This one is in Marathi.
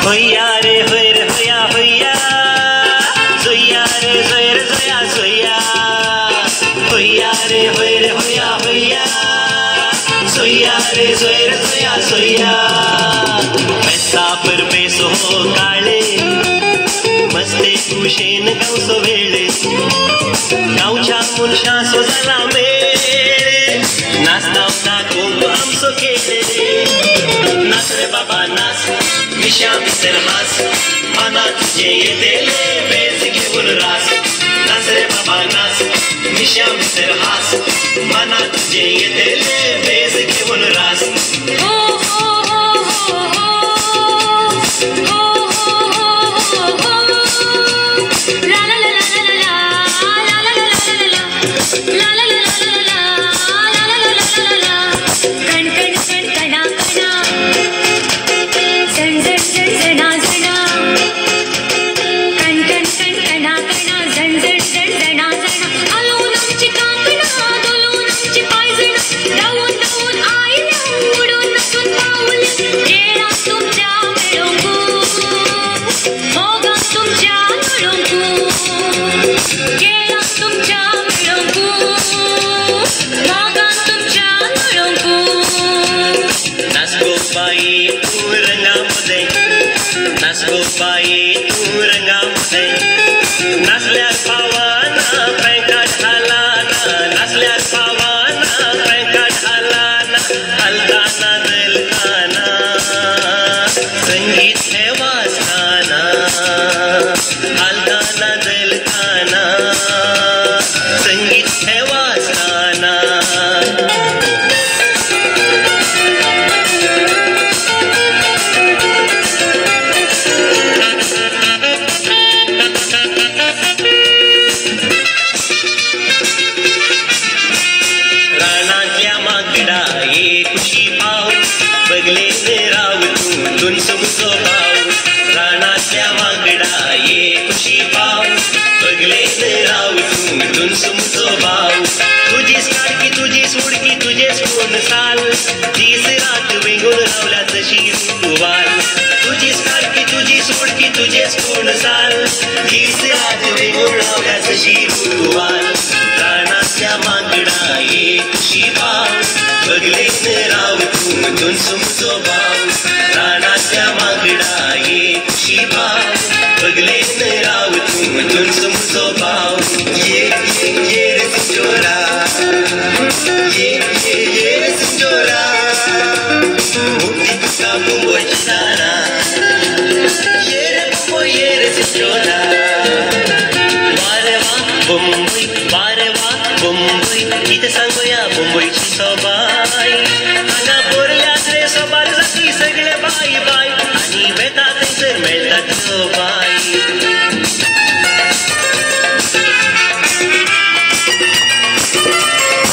होया रे होय रे होया होया सोया रे सोय रे सोया सोया होया रे होय रे होया होया सोया रे सोय रे सोया सोया पैसा पर पैसो काळे मस्ते कुशेन गावसो वेळे गावच्या मुनशा सो जाला मेळ नाचता खूप आमचो खेळ नाच रे बाबा नाच मिशा मिसर हास मना तुझे येतेले बेज घेऊन रास नाच रे बाबा नाच मिशा मिसर हास मना तुझे येतेले बेज घेऊन रास नाचगो बाई तू रंगामध्ये नाचल्यार पावाना पॅन्काट हालाना नाचल्यार पावाना पॅन्काट हालाना हलकाना दलकाना संगीत हे वाचताना हलकाना दलकाना संगीत हे वाचताना बगले में राव तू समजो भाव रानाच्या वांगडा ये खुशी पाव बगले में राव तू समजो भाव तुझी सारखी तुझी सोडकी तुझे सोन साल तीस रात वेगून रावल्या तशी ऋतुवाल तुझी सारखी तुझी सोडकी तुझे सोन साल तीस रात वेगून रावल्या तशी ऋतुवाल रानाच्या वांगडा ये खुशी पाव बगले में राव तू समजो भाव